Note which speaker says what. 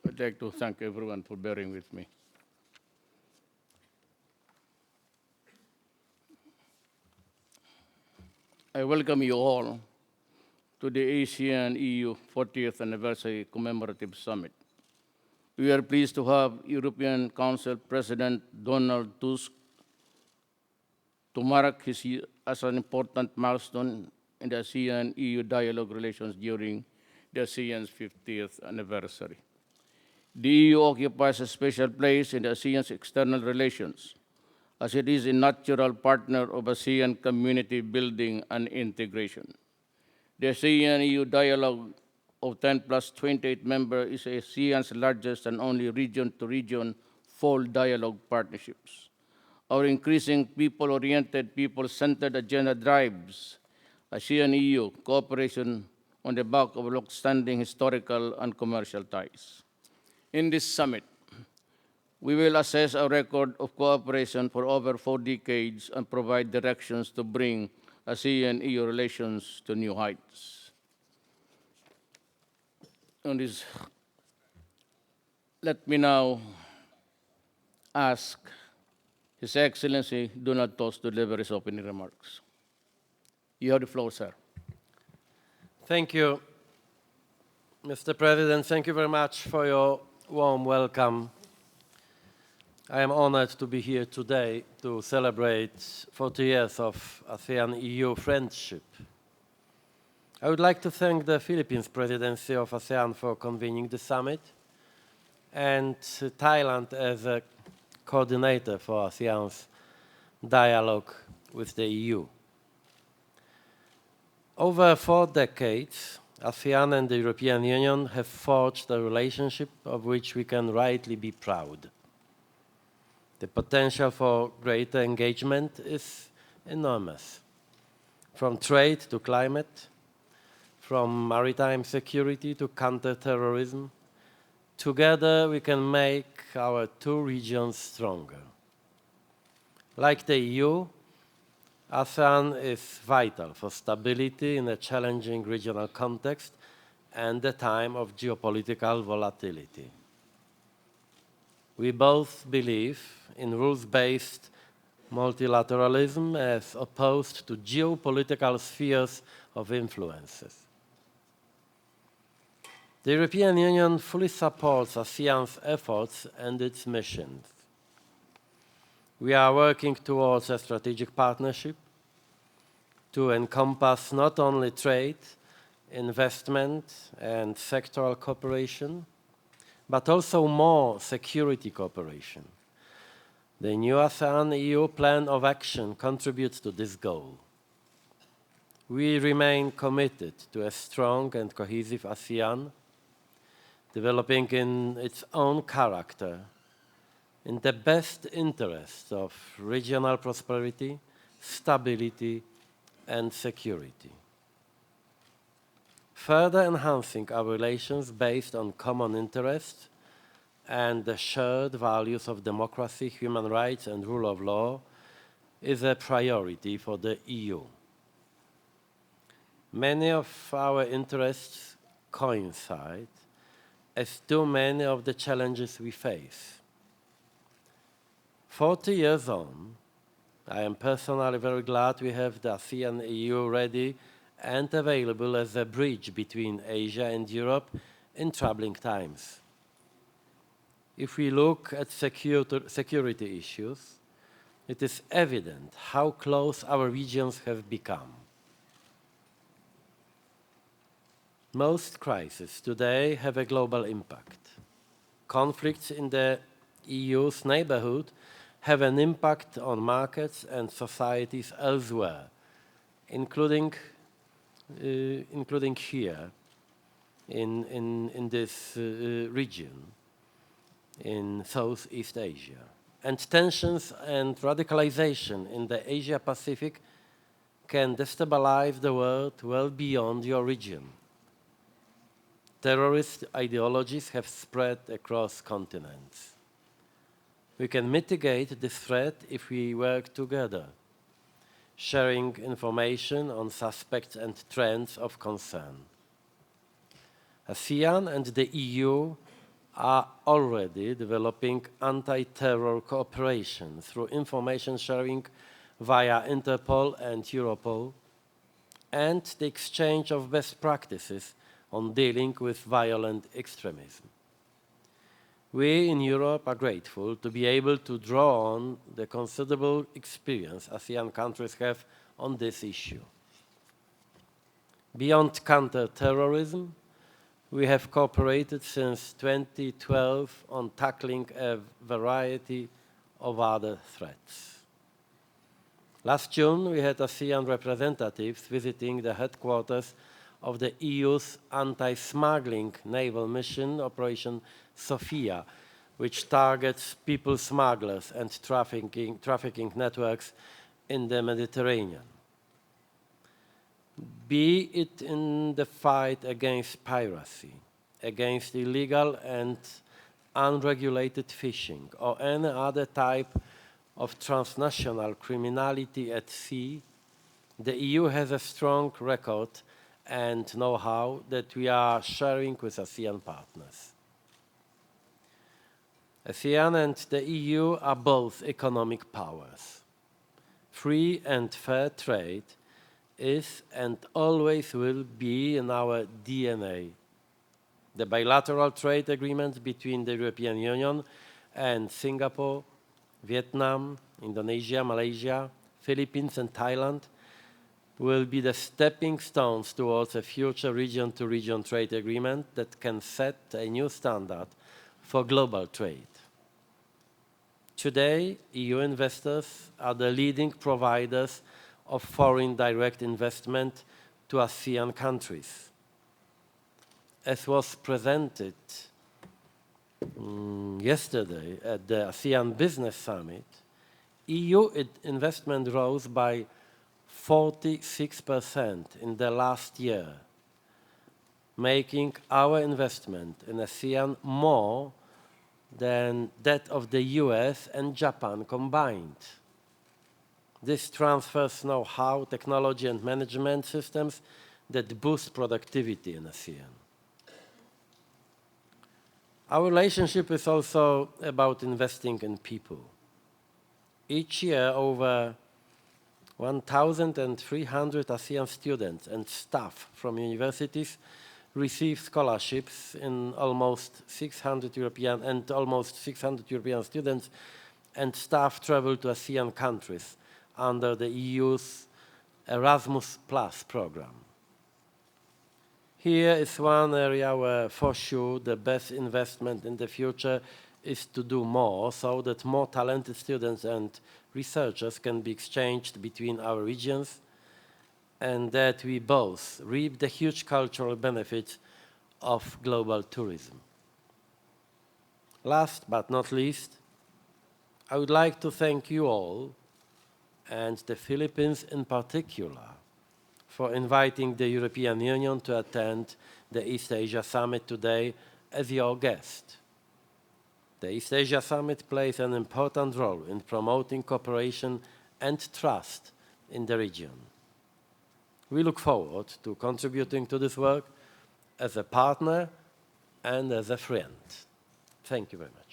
Speaker 1: I'd like to thank everyone for bearing with me. I welcome you all to the ASEAN-EU 40th Anniversary Commemorative Summit. We are pleased to have European Council President Donald Tusk to mark his as an important milestone in the ASEAN-EU dialogue relations during the ASEAN's 50th anniversary. The EU occupies a special place in the ASEAN's external relations, as it is a natural partner of ASEAN community building and integration. The ASEAN-EU dialogue of 10 plus 28 members is ASEAN's largest and only region-to-region full dialogue partnerships. Our increasing people-oriented, people-centered agenda drives ASEAN-EU cooperation on the back of long-standing historical and commercial ties. In this summit, we will assess our record of cooperation for over 4 decades and provide directions to bring ASEAN-EU relations to new heights. On this, let me now ask His Excellency Donald Tusk to deliver his opening remarks. You have the floor, sir.
Speaker 2: Thank you, Mr. President. Thank you very much for your warm welcome. I am honored to be here today to celebrate 40 years of ASEAN-EU friendship. I would like to thank the Philippines presidency of ASEAN for convening the summit and Thailand as a coordinator for ASEAN's dialogue with the EU. Over 4 decades, ASEAN and the European Union have forged a relationship of which we can rightly be proud. The potential for greater engagement is enormous, from trade to climate, from maritime security to counter-terrorism. Together, we can make our 2 regions stronger. Like the EU, ASEAN is vital for stability in a challenging regional context and a time of geopolitical volatility. We both believe in rules-based multilateralism as opposed to geopolitical spheres of influences. The European Union fully supports ASEAN's efforts and its missions. We are working towards a strategic partnership to encompass not only trade, investment, and sectoral cooperation, but also more security cooperation. The new ASEAN-EU Plan of Action contributes to this goal. We remain committed to a strong and cohesive ASEAN, developing in its own character, in the best interests of regional prosperity, stability, and security. Further enhancing our relations based on common interests and the shared values of democracy, human rights, and rule of law is a priority for the EU. Many of our interests coincide, as do many of the challenges we face. 40 years on, I am personally very glad we have the ASEAN-EU ready and available as a bridge between Asia and Europe in troubling times. If we look at security issues, it is evident how close our regions have become. Most crises today have a global impact. Conflicts in the EU's neighborhood have an impact on markets and societies elsewhere, including here in this region, in Southeast Asia. And tensions and radicalization in the Asia-Pacific can destabilize the world well beyond your region. Terrorist ideologies have spread across continents. We can mitigate this threat if we work together, sharing information on suspects and trends of concern. ASEAN and the EU are already developing anti-terror cooperation through information sharing via Interpol and Europol, and the exchange of best practices on dealing with violent extremism. We in Europe are grateful to be able to draw on the considerable experience ASEAN countries have on this issue. Beyond counter-terrorism, we have cooperated since 2012 on tackling a variety of other threats. Last June, we had ASEAN representatives visiting the headquarters of the EU's anti-smuggling naval mission, Operation Sophia, which targets people smugglers and trafficking networks in the Mediterranean. Be it in the fight against piracy, against illegal and unregulated fishing, or any other type of transnational criminality at sea, the EU has a strong record and know-how that we are sharing with ASEAN partners. ASEAN and the EU are both economic powers. Free and fair trade is and always will be in our DNA. The bilateral trade agreements between the European Union and Singapore, Vietnam, Indonesia, Malaysia, Philippines, and Thailand will be the stepping stones towards a future region-to-region trade agreement that can set a new standard for global trade. Today, EU investors are the leading providers of foreign direct investment to ASEAN countries. As was presented yesterday at the ASEAN Business Summit, EU investment rose by 46% in the last year, making our investment in ASEAN more than that of the US and Japan combined. This transfers know-how, technology, and management systems that boost productivity in ASEAN. Our relationship is also about investing in people. Each year, over 1,300 ASEAN students and staff from universities receive scholarships in almost 600 European students and staff travel to ASEAN countries under the EU's Erasmus Plus program. Here is one area where, for sure, the best investment in the future is to do more so that more talented students and researchers can be exchanged between our regions and that we both reap the huge cultural benefits of global tourism. Last but not least, I would like to thank you all, and the Philippines in particular, for inviting the European Union to attend the East Asia Summit today as your guest. The East Asia Summit plays an important role in promoting cooperation and trust in the region. We look forward to contributing to this work as a partner and as a friend. Thank you very much.